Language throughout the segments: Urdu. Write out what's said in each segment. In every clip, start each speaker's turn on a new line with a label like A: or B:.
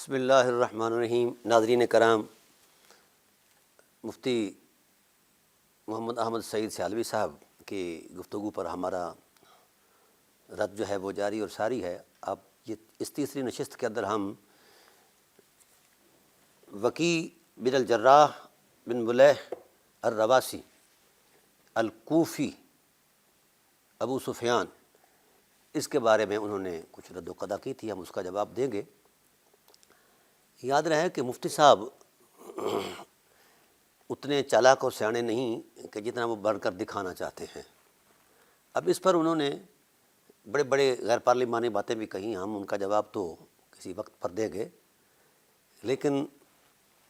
A: بسم اللہ الرحمن الرحیم۔ ناظرین کرام، مفتی محمد احمد سعید سیالوی صاحب کی گفتگو پر ہمارا رد جو ہے وہ جاری اور ساری ہے۔ اب یہ اس تیسری نشست کے اندر ہم وکی بن الجراح بن ملیح الرواسی الکوفی ابو سفیان، اس کے بارے میں انہوں نے کچھ رد و قضا کی تھی، ہم اس کا جواب دیں گے۔ یاد رہے کہ مفتی صاحب اتنے چالاک اور سیانے نہیں کہ جتنا وہ بڑھ کر دکھانا چاہتے ہیں۔ اب اس پر انہوں نے بڑے بڑے غیر پارلیمانی باتیں بھی کہیں، ہم ان کا جواب تو کسی وقت پر دیں گے، لیکن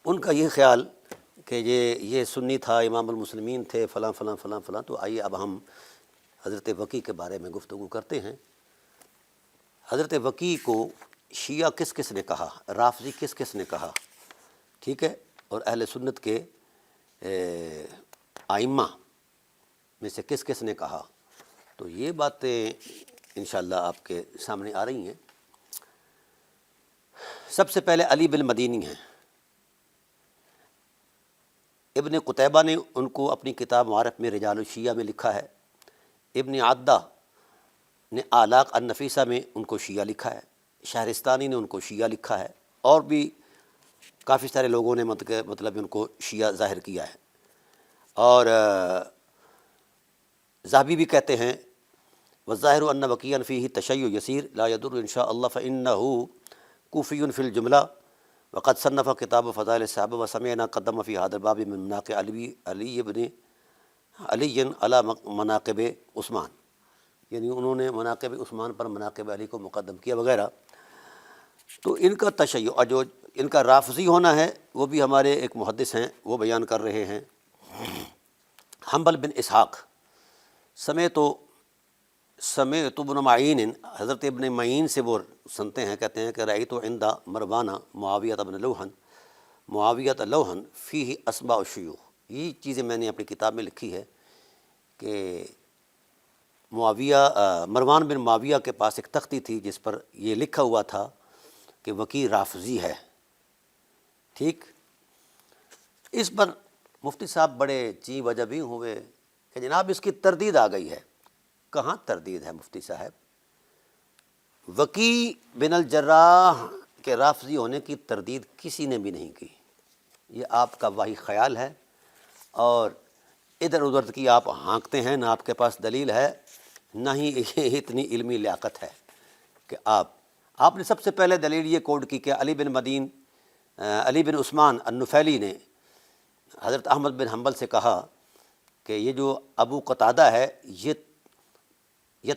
A: ان کا یہ خیال کہ یہ سنی تھا، امام المسلمین تھے، فلاں فلاں فلاں فلاں۔ تو آئیے اب ہم حضرت وکی کے بارے میں گفتگو کرتے ہیں۔ حضرت وکی کو شیعہ کس کس نے کہا، رافضی کس کس نے کہا، ٹھیک ہے، اور اہل سنت کے ائمہ میں سے کس کس نے کہا، تو یہ باتیں انشاءاللہ آپ کے سامنے آ رہی ہیں۔ سب سے پہلے علی بن مدینی ہیں۔ ابن قتیبہ نے ان کو اپنی کتاب معارف میں رجال الشیعہ میں لکھا ہے۔ ابن عدہ نے آلاق النفیسہ میں ان کو شیعہ لکھا ہے۔ شہرستانی نے ان کو شیعہ لکھا ہے، اور بھی کافی سارے لوگوں نے مطلب ان کو شیعہ ظاہر کیا ہے۔ اور ذہبی بھی کہتے ہیں والظاہر ان وکیعا فیہ تشیع یسیر لا یضر ان شاء اللہ فانہ کوفی فی الجملہ وقد صنف کتاب فضائل الصحابہ وسمعنا قدم فی هذا الباب من مناقب علی بن علی علی مناقب عثمان، یعنی انہوں نے مناقب عثمان پر مناقب علی کو مقدم کیا وغیرہ۔ تو ان کا تشیع اور جو ان کا رافضی ہونا ہے وہ بھی ہمارے ایک محدث ہیں، وہ بیان کر رہے ہیں۔ حنبل بن اسحاق سمیت ابن معین، حضرت ابن معین سے وہ سنتے ہیں، کہتے ہیں کہ رأیت عند مروان معاویہ بن لوہن معاویہ لوہن فیہ اسماء الشیوخ۔ یہ چیزیں میں نے اپنی کتاب میں لکھی ہے کہ مروان بن معاویہ کے پاس ایک تختی تھی جس پر یہ لکھا ہوا تھا کہ وکی رافضی ہے، ٹھیک۔ اس پر مفتی صاحب بڑے چی وجبی ہوئے کہ جناب اس کی تردید آ گئی ہے۔ کہاں تردید ہے مفتی صاحب؟ وکی بن الجراح کے رافضی ہونے کی تردید کسی نے بھی نہیں کی، یہ آپ کا واہی خیال ہے، اور ادھر ادھر کی آپ ہانکتے ہیں، نہ آپ کے پاس دلیل ہے، نہ ہی اتنی علمی لیاقت ہے کہ آپ نے سب سے پہلے دلیل یہ کوڈ کی کہ علی بن عثمان النفیلی نے حضرت احمد بن حنبل سے کہا کہ یہ جو ابو قتادہ ہے یہ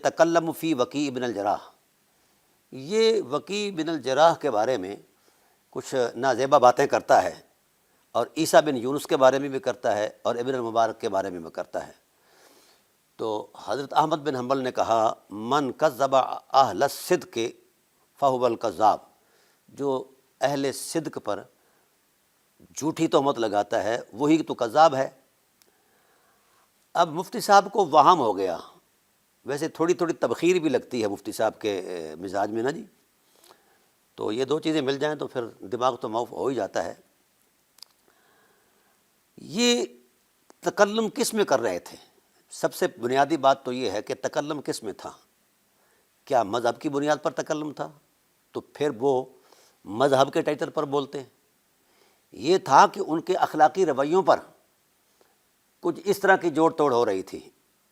A: تکلم فی وکی بن الجراح، یہ وکی بن الجراح کے بارے میں کچھ نازیبا باتیں کرتا ہے، اور عیسیٰ بن یونس کے بارے میں بھی کرتا ہے، اور ابن المبارک کے بارے میں بھی کرتا ہے۔ تو حضرت احمد بن حنبل نے کہا من کذب اہل الصدق فہو الکذاب، جو اہل صدق پر جھوٹی تہمت لگاتا ہے وہی تو کذاب ہے۔ اب مفتی صاحب کو وہم ہو گیا، ویسے تھوڑی تھوڑی تبخیر بھی لگتی ہے مفتی صاحب کے مزاج میں نا جی، تو یہ دو چیزیں مل جائیں تو پھر دماغ تو معاف ہو ہی جاتا ہے۔ یہ تکلم کس میں کر رہے تھے؟ سب سے بنیادی بات تو یہ ہے کہ تکلم کس میں تھا؟ کیا مذہب کی بنیاد پر تکلم تھا؟ تو پھر وہ مذہب کے ٹائٹل پر بولتے ہیں۔ یہ تھا کہ ان کے اخلاقی رویوں پر کچھ اس طرح کی جوڑ توڑ ہو رہی تھی،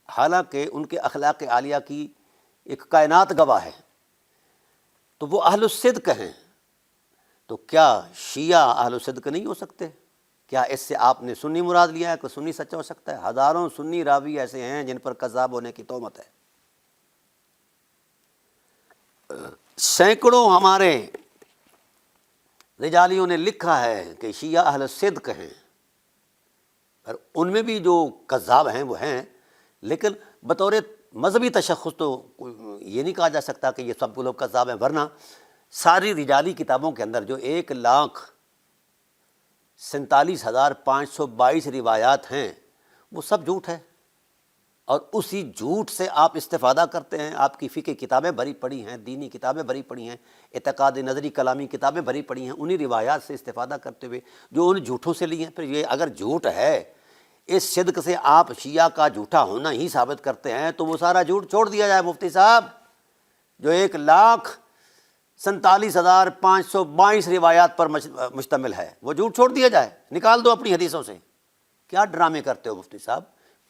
A: حالانکہ ان کے اخلاق عالیہ کی ایک کائنات گواہ ہے، تو وہ اہل الصدق ہیں۔ تو کیا شیعہ اہل الصدق نہیں ہو سکتے؟ کیا اس سے آپ نے سنی مراد لیا ہے کہ سنی سچا ہو سکتا ہے؟ ہزاروں سنی راوی ایسے ہیں جن پر کذاب ہونے کی تہمت ہے۔ سینکڑوں ہمارے رجالیوں نے لکھا ہے کہ شیعہ اہل صدق ہیں، اور ان میں بھی جو کذاب ہیں وہ ہیں، لیکن بطور مذہبی تشخص تو یہ نہیں کہا جا سکتا کہ یہ سب لوگ کذاب ہیں، ورنہ ساری رجالی کتابوں کے اندر جو 1,47,522 روایات ہیں وہ سب جھوٹ ہے۔ اور اسی جھوٹ سے آپ استفادہ کرتے ہیں. آپ کی فقہ کتابیں بھری پڑی ہیں, دینی کتابیں بھری پڑی ہیں, اعتقاد نظری کلامی کتابیں بھری پڑی ہیں, انہی روایات سے استفادہ کرتے ہوئے جو ان جھوٹوں سے لی ہیں. پھر یہ اگر جھوٹ ہے, اس صدق سے آپ شیعہ کا جھوٹا ہونا ہی ثابت کرتے ہیں, تو وہ سارا جھوٹ چھوڑ دیا جائے مفتی صاحب, جو 1,47,522 روایات پر مشتمل ہے, وہ جھوٹ چھوڑ دیا جائے, نکال دو اپنی حدیثوں سے. کیا ڈرامے کرتے ہو مفتی صاحب؟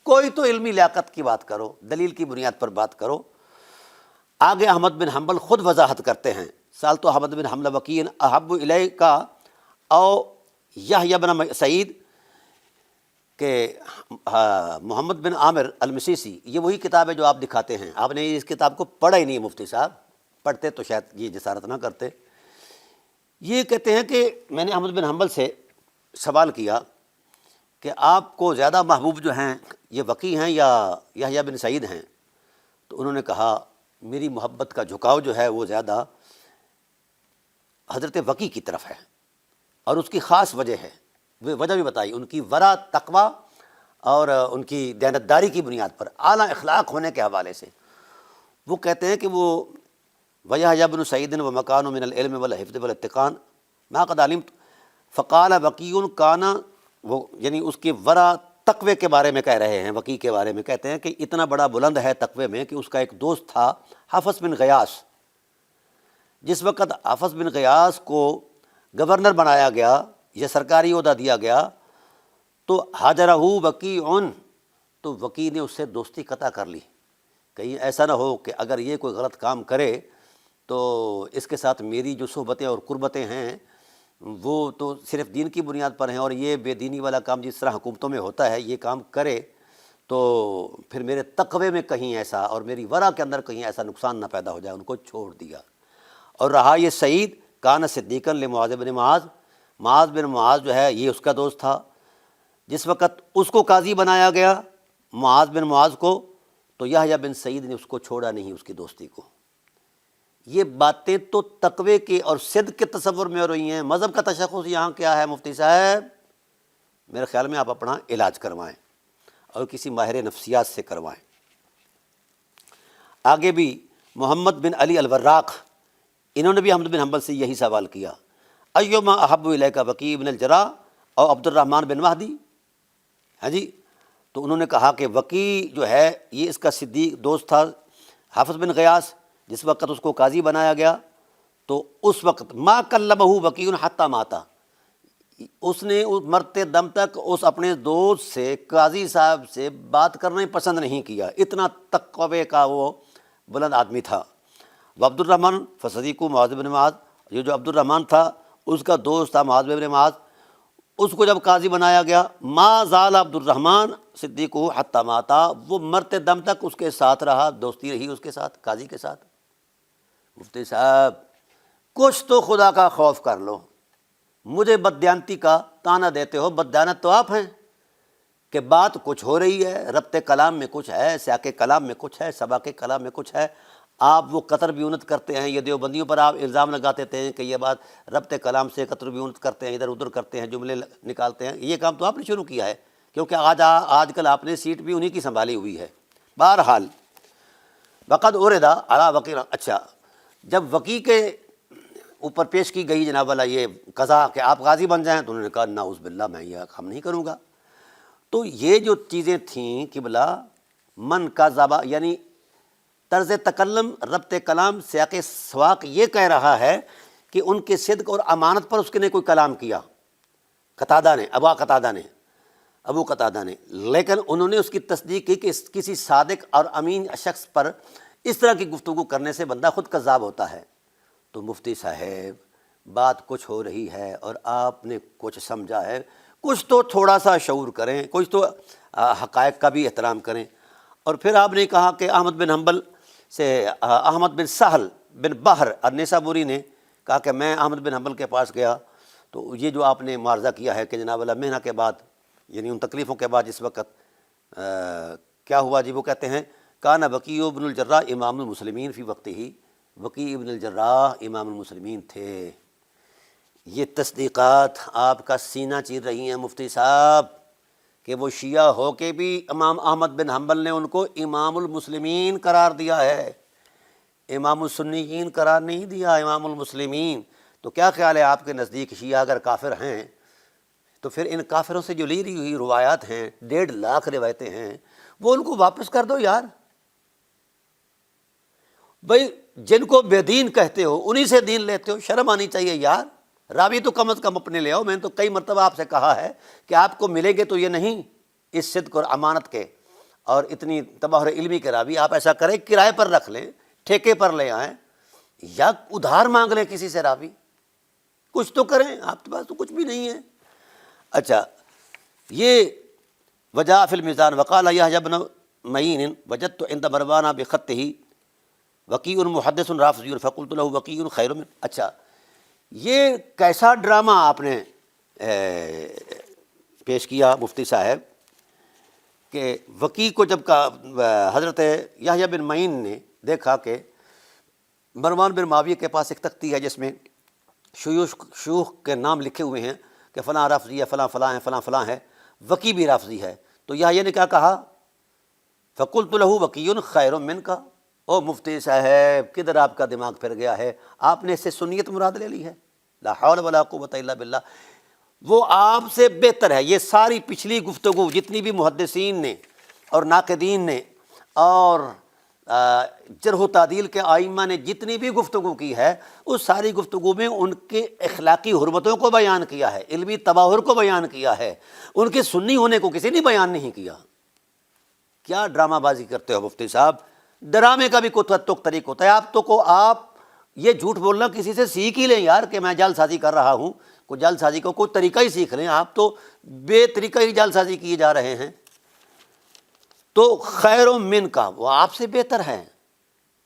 A: کوئی تو علمی لیاقت کی بات کرو, دلیل کی بنیاد پر بات کرو. آگے احمد بن حنبل خود وضاحت کرتے ہیں, سالت احمد بن حنبل وکیع احب الیک او یحییٰ بن سعید, کہ محمد بن عامر المسیسی, یہ وہی کتاب ہے جو آپ دکھاتے ہیں. آپ نے اس کتاب کو پڑھا ہی نہیں مفتی صاحب, پڑھتے تو شاید یہ جسارت نہ کرتے. یہ کہتے ہیں کہ میں نے احمد بن حنبل سے سوال کیا کہ آپ کو زیادہ محبوب جو ہیں یہ وکیع ہیں یا یحییٰ بن سعید ہیں؟ تو انہوں نے کہا میری محبت کا جھکاؤ جو ہے وہ زیادہ حضرت وکیع کی طرف ہے, اور اس کی خاص وجہ ہے. وہ وجہ بھی بتائی, ان کی ورع, تقویٰ اور ان کی دیانتداری کی بنیاد پر, اعلیٰ اخلاق ہونے کے حوالے سے. وہ کہتے ہیں کہ وہ وَيَحْيَىٰ بْنُ سَعِيدٍ وَمَكَانُ مِنَ الْعِلْمِ وَالْحِفْظِ وَالاتِّقَانِ مَا قَدْ عَلِمْتُ فَقَالَ وَكِيعٌ كَانَ, وہ یعنی اس کی ورع تقوی کے بارے میں کہہ رہے ہیں, وکیع کے بارے میں کہتے ہیں کہ اتنا بڑا بلند ہے تقوی میں کہ اس کا ایک دوست تھا حافظ بن غیاث. جس وقت حافظ بن غیاث کو گورنر بنایا گیا یا سرکاری عہدہ دیا گیا تو حاجرہ وکیع, تو وکیع نے اس سے دوستی قطع کر لی. کہیں ایسا نہ ہو کہ اگر یہ کوئی غلط کام کرے تو اس کے ساتھ میری جو صحبتیں اور قربتیں ہیں وہ تو صرف دین کی بنیاد پر ہیں, اور یہ بے دینی والا کام جس طرح حکومتوں میں ہوتا ہے یہ کام کرے تو پھر میرے تقوی میں کہیں ایسا اور میری ورع کے اندر کہیں ایسا نقصان نہ پیدا ہو جائے. ان کو چھوڑ دیا. اور رہا یہ سعید, کان صدیقا لمعاذ بن معاذ, معاذ بن معاذ جو ہے یہ اس کا دوست تھا. جس وقت اس کو قاضی بنایا گیا معاذ بن معاذ کو, تو یحییٰ بن سعید نے اس کو چھوڑا نہیں, اس کی دوستی کو. یہ باتیں تو تقوی کے اور صدق کے تصور میں ہو رہی ہیں. مذہب کا تشخص یہاں کیا ہے مفتی صاحب؟ میرے خیال میں آپ اپنا علاج کروائیں اور کسی ماہر نفسیات سے کروائیں. آگے بھی محمد بن علی الوراق, انہوں نے بھی احمد بن حنبل سے یہی سوال کیا, ایما احب الیک وکیع بن الجراح اور عبد الرحمن بن مہدی. ہاں جی, تو انہوں نے کہا کہ وکیع جو ہے یہ اس کا صدیق دوست تھا حافظ بن غیاث. جس وقت اس کو قاضی بنایا گیا تو اس وقت ما کلمہ وکیع حتی مات, اس نے مرتے دم تک اس اپنے دوست سے, قاضی صاحب سے بات کرنا ہی پسند نہیں کیا. اتنا تقوی کا وہ بلند آدمی تھا. وعبد الرحمن فصدیق معاذ بن معاذ, یہ جو عبد الرحمن تھا اس کا دوست تھا معاذ بن معاذ. اس کو جب قاضی بنایا گیا, ما زال عبد الرحمن صدیق حتی مات, وہ مرتے دم تک اس کے ساتھ رہا, دوستی رہی اس کے ساتھ, قاضی کے ساتھ. مفتی صاحب کچھ تو خدا کا خوف کر لو, مجھے بددیانتی کا تانا دیتے ہو. بددیانت تو آپ ہیں کہ بات کچھ ہو رہی ہے, ربط کلام میں کچھ ہے, سیاق کلام میں کچھ ہے, سباق کلام میں کچھ ہے. آپ وہ قطر بیونت کرتے ہیں, یہ دیوبندیوں پر آپ الزام لگاتے تھے کہ یہ بات ربط کلام سے قطر بیونت کرتے ہیں, ادھر ادھر کرتے ہیں, جملے نکالتے ہیں. یہ کام تو آپ نے شروع کیا ہے, کیونکہ آج کل آپ نے سیٹ بھی انہی کی سنبھالی ہوئی ہے. بہرحال وقد اوردا علی وکیع, اچھا جب وکیع کے اوپر پیش کی گئی جناب والا یہ قضا کہ آپ قاضی بن جائیں, تو انہوں نے کہا نعوذ باللہ میں یہ کام نہیں کروں گا. تو یہ جو چیزیں تھیں قبلہ, من کا ذبح یعنی طرز تکلم, ربط کلام, سیاق سواق یہ کہہ رہا ہے کہ ان کے صدق اور امانت پر اس نے کوئی کلام کیا, قتادہ نے, ابو قتادہ نے, لیکن انہوں نے اس کی تصدیق کی کہ کسی صادق اور امین شخص پر اس طرح کی گفتگو کرنے سے بندہ خود کذاب ہوتا ہے. تو مفتی صاحب بات کچھ ہو رہی ہے اور آپ نے کچھ سمجھا ہے, کچھ تو تھوڑا سا شعور کریں, کچھ تو حقائق کا بھی احترام کریں. اور پھر آپ نے کہا کہ احمد بن حنبل سے احمد بن سہل بن بحر النیسابوری نے کہا کہ میں احمد بن حنبل کے پاس گیا, تو یہ جو آپ نے معارضہ کیا ہے کہ جناب اللہ مہنہ کے بعد, یعنی ان تکلیفوں کے بعد جس وقت کیا ہوا جی, وہ کہتے ہیں کان وکیع بن الجراح امام المسلمین فی وقتہ, وکیع ابن الجراح امام المسلمین تھے. یہ تصدیقات آپ کا سینہ چیر رہی ہیں مفتی صاحب, کہ وہ شیعہ ہو کے بھی امام احمد بن حنبل نے ان کو امام المسلمین قرار دیا ہے، امام السنیین قرار نہیں دیا، امام المسلمین۔ تو کیا خیال ہے آپ کے نزدیک شیعہ اگر کافر ہیں تو پھر ان کافروں سے جو لی ہوئی روایات ہیں، 1.5 لاکھ روایتیں ہیں، وہ ان کو واپس کر دو یار۔ بھئی جن کو بے دین کہتے ہو انہی سے دین لیتے ہو، شرم آنی چاہیے یار۔ راوی تو کم از کم اپنے لے آؤ۔ میں نے تو کئی مرتبہ آپ سے کہا ہے کہ آپ کو ملیں گے تو یہ نہیں اس صدق اور امانت کے اور اتنی تباہر علمی کے راوی، آپ ایسا کریں کرائے پر رکھ لیں، ٹھیکے پر لے آئیں، یا ادھار مانگ لیں کسی سے راوی، کچھ تو کریں۔ آپ کے پاس تو کچھ بھی نہیں ہے۔ اچھا، یہ وجاء فی المیزان وقال یحییٰ بن معین وجدت عند مروان بخطہ وکیع محدث رافضی فقلت له وکیع خیر من۔ اچھا، یہ کیسا ڈرامہ آپ نے پیش کیا مفتی صاحب کہ وکیع کو جب حضرت یحییٰ بن معین نے دیکھا کہ مروان بن معاویہ کے پاس ایک تختی ہے جس میں شیوخ کے نام لکھے ہوئے ہیں کہ فلاں رافضی ہے، فلاں فلاں ہے، فلاں فلاں ہے، وکیع بھی رافضی ہے، تو یحییٰ نے کیا کہا؟ فقلت له وکیع خیر منک۔ او مفتی صاحب کدھر آپ کا دماغ پھر گیا ہے؟ آپ نے اس سے سنیت مراد لے لی ہے؟ لا حول ولا قوت الا باللہ، وہ آپ سے بہتر ہے۔ یہ ساری پچھلی گفتگو جتنی بھی محدثین نے اور ناقدین نے اور جرح و تعدیل کے ائمہ نے جتنی بھی گفتگو کی ہے، اس ساری گفتگو میں ان کے اخلاقی حرمتوں کو بیان کیا ہے، علمی تباہر کو بیان کیا ہے، ان کے سنی ہونے کو کسی نے بیان نہیں کیا۔ کیا ڈرامہ بازی کرتے ہو مفتی صاحب؟ ڈرامے کا بھی کوئی طریق ہوتا ہے۔ آپ یہ جھوٹ بولنا کسی سے سیکھ ہی لیں یار کہ میں جعل سازی کر رہا ہوں، کوئی جعل سازی کا کوئی طریقہ ہی سیکھ لیں۔ آپ تو بے طریقہ ہی جعل سازی کیے جا رہے ہیں۔ تو خیر من کا، وہ آپ سے بہتر ہے۔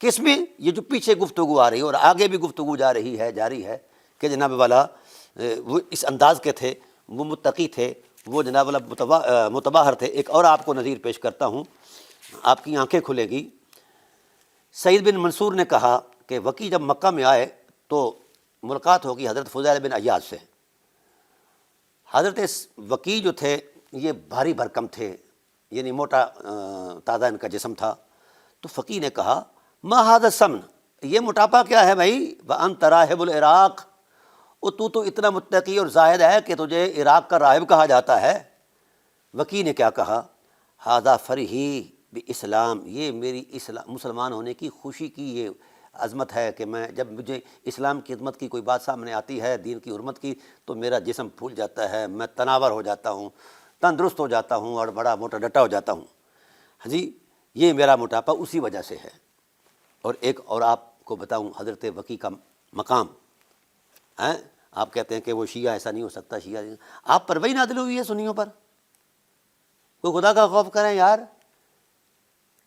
A: کس میں؟ یہ جو پیچھے گفتگو آ رہی ہے اور آگے بھی گفتگو جاری ہے کہ جناب والا وہ اس انداز کے تھے، وہ متقی تھے، وہ جناب والا متباہر تھے۔ ایک اور آپ کو نظیر پیش کرتا ہوں، آپ کی آنکھیں کھلے گی۔ سعید بن منصور نے کہا کہ وکیع جب مکہ میں آئے تو ملاقات ہوگی حضرت فضیل بن عیاض سے۔ حضرت وکیع جو تھے یہ بھاری بھرکم تھے، یعنی موٹا تازہ ان کا جسم تھا۔ تو فقیہ نے کہا ما ھذا السمن، یہ موٹاپا کیا ہے بھائی؟ وانت راہب العراق، تو اتنا متقی اور زاہد ہے کہ تجھے عراق کا راہب کہا جاتا ہے۔ وکیع نے کیا کہا؟ ھذا فرحی باسلام، یہ میری مسلمان ہونے کی خوشی کی یہ عظمت ہے کہ میں جب مجھے اسلام کی عظمت کی کوئی بات سامنے آتی ہے، دین کی حرمت کی، تو میرا جسم پھول جاتا ہے، میں تناور ہو جاتا ہوں، تندرست ہو جاتا ہوں اور بڑا موٹا ڈٹا ہو جاتا ہوں۔ ہاں جی، یہ میرا موٹاپا اسی وجہ سے ہے۔ اور ایک اور آپ کو بتاؤں حضرت وکیع کا مقام ہے۔ آپ کہتے ہیں کہ وہ شیعہ ایسا نہیں ہو سکتا، شیعہ آپ پر وہی نازل ہوئی ہے سنیوں پر؟ کوئی خدا کا خوف کریں یار۔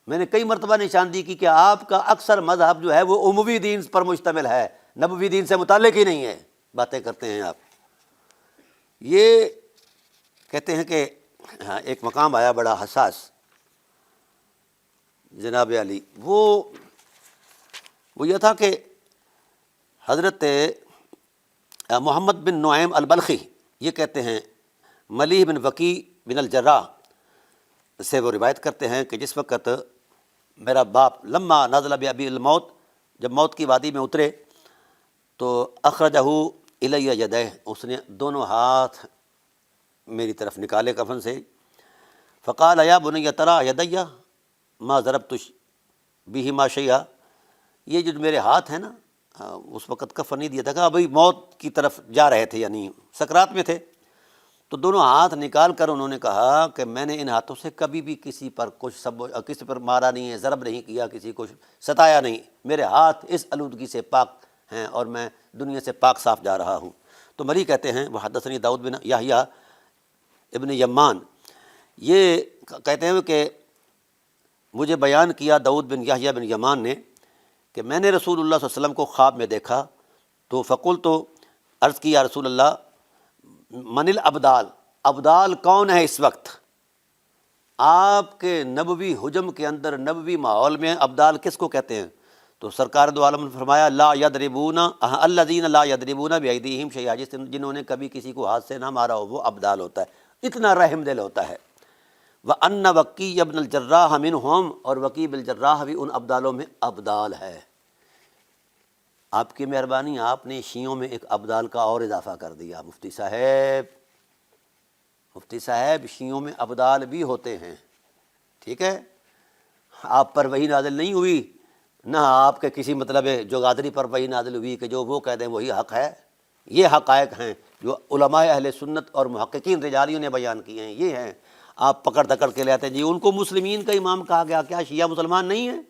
A: میں نے کئی مرتبہ نشاندہی کی کہ آپ کا اکثر مذہب جو ہے وہ اموی دین پر مشتمل ہے، نبوی دین سے متعلق ہی نہیں ہے۔ باتیں کرتے ہیں آپ۔ یہ کہتے ہیں کہ ایک مقام آیا بڑا حساس، جناب علی، وہ یہ تھا کہ حضرت محمد بن نعیم البلخی یہ کہتے ہیں ملیح بن وکیع بن الجراح سے وہ روایت کرتے ہیں کہ جس وقت میرا باپ لما نزل بابی الموت، جب موت کی وادی میں اترے تو اخرجہ الی یدیہ، اس نے دونوں ہاتھ میری طرف نکالے کفن سے۔ فقال یا بنی تری یدیہ ما ضربت بہما شیئا، یہ جو میرے ہاتھ ہیں نا، اس وقت کفن نہیں دیا تھا، کہ بھائی موت کی طرف جا رہے تھے، یعنی سکرات میں تھے، تو دونوں ہاتھ نکال کر انہوں نے کہا کہ میں نے ان ہاتھوں سے کبھی بھی کسی پر کسی پر مارا نہیں ہے، ضرب نہیں کیا، کسی کو ستایا نہیں، میرے ہاتھ اس آلودگی سے پاک ہیں اور میں دنیا سے پاک صاف جا رہا ہوں۔ تو مری کہتے ہیں وحدثنی داؤد بن یحییٰ ابن یمان، یہ کہتے ہیں کہ مجھے بیان کیا داؤد بن یحییٰ بن یمان نے کہ میں نے رسول اللہ صلی اللہ علیہ وسلم کو خواب میں دیکھا، تو فقلت، تو عرض کی یا رسول اللہ من الابدال، ابدال کون ہے اس وقت؟ آپ کے نبوی حجم کے اندر، نبوی ماحول میں ابدال کس کو کہتے ہیں؟ تو سرکار دو عالم نے فرمایا لا یضربون الذین لا یضربون بایدیہم شیئا، جنہوں نے کبھی کسی کو ہاتھ سے نہ مارا ہو، وہ ابدال ہوتا ہے۔ اتنا رحم دل ہوتا ہے۔ وَأَنَّ وَكِيعَ بْنَ الْجَرَّاحَ مِنْهُمْ، اور وکیع بن الجراح بھی ان ابدالوں میں ابدال ہے۔ آپ کی مہربانی، آپ نے شیعوں میں ایک ابدال کا اور اضافہ کر دیا۔ مفتی صاحب شیعوں میں ابدال بھی ہوتے ہیں، ٹھیک ہے؟ آپ پر وحی نازل نہیں ہوئی، نہ آپ کے کسی مطلب جگادری پر وحی نازل ہوئی کہ جو وہ کہہ دیں وہی حق ہے۔ یہ حقائق ہیں جو علماء اہل سنت اور محققین رجالیوں نے بیان کیے ہیں، یہ ہیں۔ آپ پکڑ دکڑ کے لے آتے ہیں جی ان کو مسلمین کا امام کہا گیا، کیا شیعہ مسلمان نہیں ہیں؟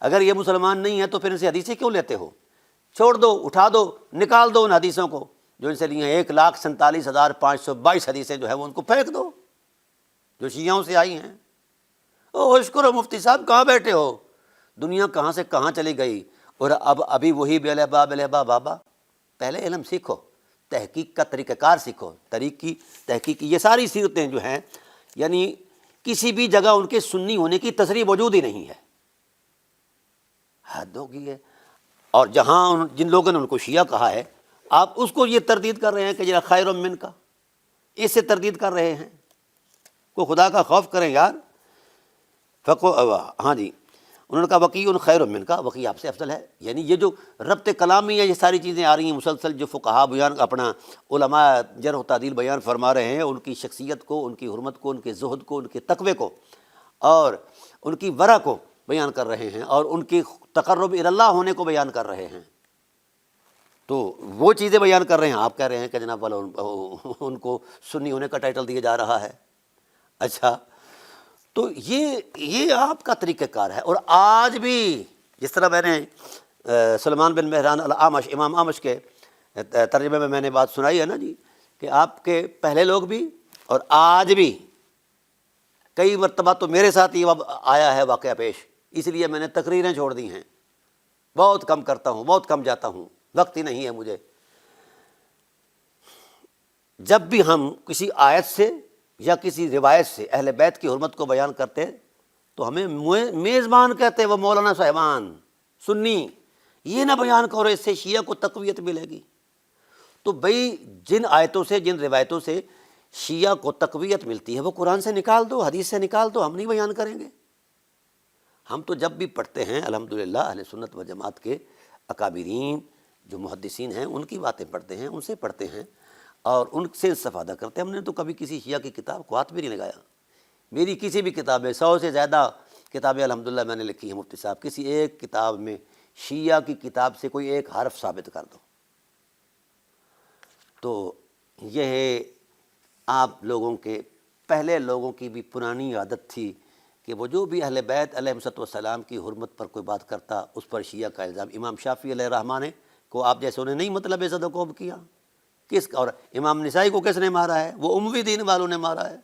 A: اگر یہ مسلمان نہیں ہیں تو پھر ان سے حدیثیں کیوں لیتے ہو؟ چھوڑ دو، اٹھا دو، نکال دو ان حدیثوں کو جو ان سے لی ہیں۔ 1,47,522 حدیثیں جو ہیں وہ ان کو پھینک دو جو شیعوں سے آئی ہیں۔ او شکر مفتی صاحب کہاں بیٹھے ہو؟ دنیا کہاں سے کہاں چلی گئی، اور ابھی وہی بے بابا۔ پہلے علم سیکھو، تحقیق کا طریقہ کار سیکھو، تحقیق کی یہ ساری سیرتیں جو ہیں، یعنی کسی بھی جگہ ان کے سنی ہونے کی تصریح موجود ہی نہیں ہے، حد ہوگی ہے۔ اور جہاں جن لوگوں نے ان کو شیعہ کہا ہے، آپ اس کو یہ تردید کر رہے ہیں کہ جناب خیر من کا، اس سے تردید کر رہے ہیں۔ کو خدا کا خوف کریں یار۔ ہاں جی، انہوں نے کہا وکیع خیر من کا، وکیع آپ سے افضل ہے۔ یعنی یہ جو ربط کلامی ہے، یہ ساری چیزیں آ رہی ہیں مسلسل، جو فقہا بیان اپنا علماء جرح و تعدیل بیان فرما رہے ہیں، ان کی شخصیت کو، ان کی حرمت کو، ان کے زہد کو، ان کے تقوی کو، اور ان کی ورع کو بیان کر رہے ہیں، اور ان کی تقرب الی اللہ ہونے کو بیان کر رہے ہیں۔ تو وہ چیزیں بیان کر رہے ہیں، آپ کہہ رہے ہیں کہ جناب والا ان کو سنی ہونے کا ٹائٹل دیا جا رہا ہے۔ اچھا، تو یہ آپ کا طریقہ کار ہے۔ اور آج بھی جس طرح میں نے سلمان بن مہران الاعمش، امام اعمش کے ترجمے میں نے بات سنائی ہے نا جی، کہ آپ کے پہلے لوگ بھی اور آج بھی کئی مرتبہ تو میرے ساتھ یہ آیا ہے واقعہ پیش، اس لیے میں نے تقریریں چھوڑ دی ہیں، بہت کم کرتا ہوں، بہت کم جاتا ہوں، وقت ہی نہیں ہے مجھے۔ جب بھی ہم کسی آیت سے یا کسی روایت سے اہل بیت کی حرمت کو بیان کرتے ہیں تو ہمیں میزبان کہتے ہیں، وہ مولانا صاحبان سنی، یہ نہ بیان کرو، اس سے شیعہ کو تقویت ملے گی۔ تو بھئی جن آیتوں سے، جن روایتوں سے شیعہ کو تقویت ملتی ہے وہ قرآن سے نکال دو، حدیث سے نکال دو، ہم نہیں بیان کریں گے۔ ہم تو جب بھی پڑھتے ہیں الحمدللہ اہل سنت و جماعت کے اکابرین جو محدثین ہیں ان کی باتیں پڑھتے ہیں، ان سے پڑھتے ہیں اور ان سے استفادہ کرتے ہیں۔ ہم نے تو کبھی کسی شیعہ کی کتاب کو ہاتھ بھی نہیں لگایا۔ میری کسی بھی کتاب میں 100 سے زیادہ کتابیں الحمدللہ میں نے لکھی ہیں مفتی صاحب، کسی ایک کتاب میں شیعہ کی کتاب سے کوئی ایک حرف ثابت کر دو۔ تو یہ ہے آپ لوگوں کے، پہلے لوگوں کی بھی پرانی عادت تھی کہ وہ جو بھی اہل بیت علیہ السلام کی حرمت پر کوئی بات کرتا اس پر شیعہ کا الزام۔ امام شافعی علیہ الرحمٰ نے کو آپ جیسے انہیں نہیں مطلب عزت و کوب کیا، اور امام نسائی کو کس نے مارا ہے؟ وہ اموی دین والوں نے مارا ہے۔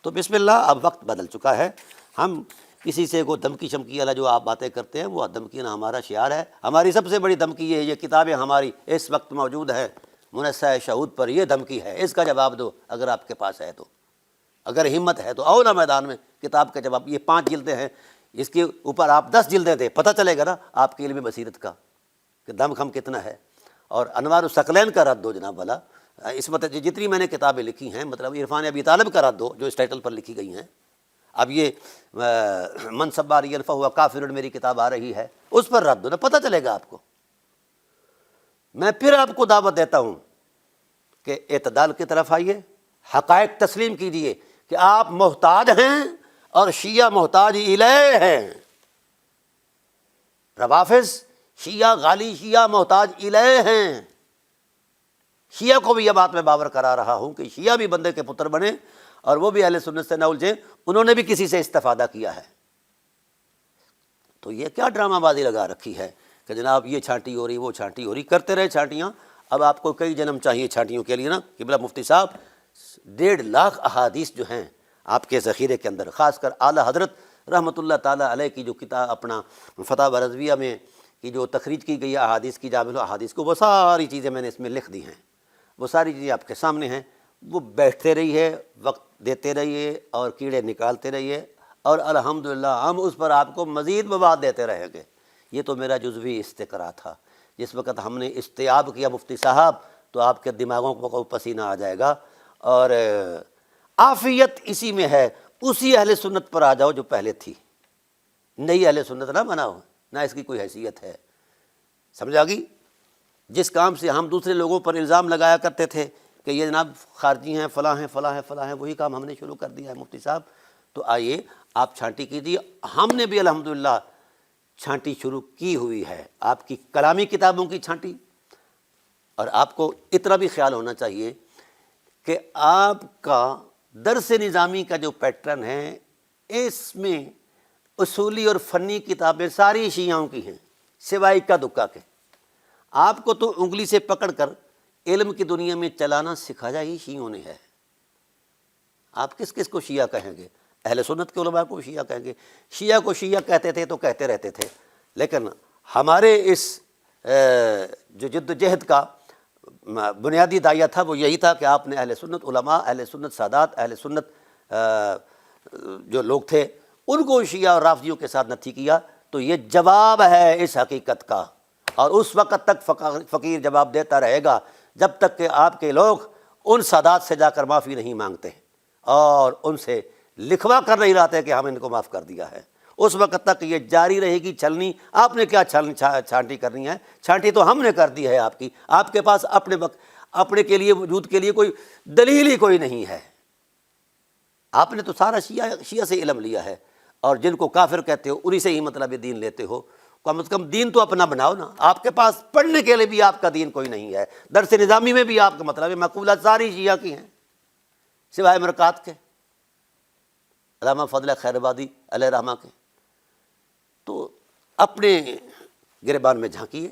A: تو بسم اللہ، اب وقت بدل چکا ہے، ہم کسی سے کو دھمکی شمکی والا جو آپ باتیں کرتے ہیں وہ دھمکی نہ ہمارا شعار ہے۔ ہماری سب سے بڑی دھمکی یہ ہے، یہ کتابیں ہماری اس وقت موجود ہے منصہ شہود پر، یہ دھمکی ہے، اس کا جواب دو اگر آپ کے پاس ہے تو، اگر ہمت ہے تو آؤ نا میدان میں، کتاب کا جواب۔ یہ 5 جلدیں ہیں، اس کے اوپر آپ 10 جلدیں دیں، پتہ چلے گا نا آپ کی علم بصیرت کا کہ دم خم کتنا ہے۔ اور انوار الثقلین کا رد دو جناب والا، اس وقت جتنی میں نے کتابیں لکھی ہیں، مطلب عرفان ابی طالب کا رد دو جو اس ٹائٹل پر لکھی گئی ہیں۔ اب یہ من سب علیہ فہو کافر میری کتاب آ رہی ہے، اس پر رد دو نا، پتہ چلے گا آپ کو۔ میں پھر آپ کو دعوت دیتا ہوں کہ اعتدال کی طرف آئیے، حقائق تسلیم کیجیے کہ آپ محتاج ہیں اور شیعہ محتاج الیہ ہیں۔ روافظ شیعہ، غالی شیعہ محتاج الیہ ہیں۔ شیعہ کو بھی یہ بات میں باور کرا رہا ہوں کہ شیعہ بھی بندے کے پتر بنے اور وہ بھی اہل سنت سے نہ الجھیں، انہوں نے بھی کسی سے استفادہ کیا ہے۔ تو یہ کیا ڈرامہ بازی لگا رکھی ہے کہ جناب یہ چھانٹی ہو رہی، وہ چھانٹی ہو رہی، کرتے رہے چھانٹیاں۔ اب آپ کو کئی جنم چاہیے چھانٹیوں کے لیے نا قبلہ مفتی صاحب۔ 1.5 لاکھ احادیث جو ہیں آپ کے ذخیرے کے اندر، خاص کر اعلیٰ حضرت رحمۃ اللہ تعالیٰ علیہ کی جو کتاب اپنا فتح رضویہ میں کی جو تخریج کی گئی ہے احادیث کی، جامع الاحادیث کو، وہ ساری چیزیں میں نے اس میں لکھ دی ہیں، وہ ساری چیزیں آپ کے سامنے ہیں۔ وہ بیٹھتے رہیے، وقت دیتے رہیے اور کیڑے نکالتے رہیے، اور الحمدللہ ہم اس پر آپ کو مزید مواد دیتے رہیں گے۔ یہ تو میرا جزوی استقرا تھا۔ جس وقت ہم نے استیاب کیا مفتی صاحب تو آپ کے دماغوں کو پسینہ آ جائے گا، اور عافیت اسی میں ہے، اسی اہل سنت پر آ جاؤ جو پہلے تھی، نئی اہل سنت نہ بناؤ، نہ اس کی کوئی حیثیت ہے۔ سمجھ آ گئی؟ جس کام سے ہم دوسرے لوگوں پر الزام لگایا کرتے تھے کہ یہ جناب خارجی ہیں، فلاں ہیں، فلاں ہیں، فلاں ہیں، وہی کام ہم نے شروع کر دیا ہے مفتی صاحب۔ تو آئیے آپ چھانٹی کیجیے، ہم نے بھی الحمدللہ چھانٹی شروع کی ہوئی ہے، آپ کی کلامی کتابوں کی چھانٹی۔ اور آپ کو اتنا بھی خیال ہونا چاہیے کہ آپ کا درس نظامی کا جو پیٹرن ہے، اس میں اصولی اور فنی کتابیں ساری شیعوں کی ہیں سوائے اکا دکا کے۔ آپ کو تو انگلی سے پکڑ کر علم کی دنیا میں چلانا سکھایا ہی شیعوں نے ہے۔ آپ کس کس کو شیعہ کہیں گے؟ اہل سنت کے علماء کو شیعہ کہیں گے۔ شیعہ کو شیعہ کہتے تھے تو کہتے رہتے تھے، لیکن ہمارے اس جو جد و جہد کا بنیادی داعیہ تھا وہ یہی تھا کہ آپ نے اہل سنت علماء، اہل سنت سادات، اہل سنت جو لوگ تھے ان کو شیعہ اور رافضیوں کے ساتھ نتھی کیا۔ تو یہ جواب ہے اس حقیقت کا، اور اس وقت تک فقیر جواب دیتا رہے گا جب تک کہ آپ کے لوگ ان سادات سے جا کر معافی نہیں مانگتے اور ان سے لکھوا کر نہیں لاتے کہ ہم ان کو معاف کر دیا ہے۔ اس وقت تک یہ جاری رہے گی چھلنی۔ آپ نے کیا چھانٹی کرنی ہے؟ چھانٹی تو ہم نے کر دی ہے آپ کی۔ آپ کے پاس اپنے کے لیے وجود کے لیے کوئی دلیل ہی کوئی نہیں ہے۔ آپ نے تو سارا شیعہ سے علم لیا ہے، اور جن کو کافر کہتے ہو انہی سے ہی مطلب دین لیتے ہو۔ کم از کم دین تو اپنا بناؤ نا۔ آپ کے پاس پڑھنے کے لیے بھی آپ کا دین کوئی نہیں ہے، درس نظامی میں بھی آپ کا مطلب مقولات ساری شیعہ کی ہیں سوائے مرکات کے، علامہ فضل خیر آبادی علیہ رحمہ کے۔ تو اپنے گریبان میں جھانکیے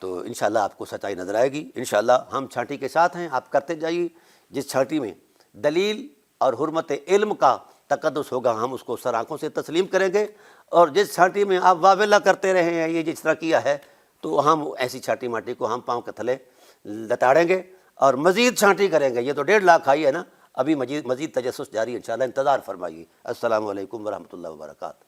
A: تو انشاءاللہ آپ کو سچائی نظر آئے گی۔ انشاءاللہ ہم چھانٹی کے ساتھ ہیں، آپ کرتے جائیے۔ جس چھانٹی میں دلیل اور حرمت علم کا تقدس ہوگا ہم اس کو سر آنکھوں سے تسلیم کریں گے، اور جس چھانٹی میں آپ واویلا کرتے رہے ہیں یہ جس طرح کیا ہے تو ہم ایسی چھانٹی ماٹی کو ہم پاؤں کے تھلے لتاڑیں گے اور مزید چھانٹی کریں گے۔ یہ تو 1.5 لاکھ آئی ہے نا، ابھی مزید تجسس جاری ہے، انشاءاللہ انتظار فرمائیے۔ السلام علیکم ورحمۃ اللہ وبرکاتہ۔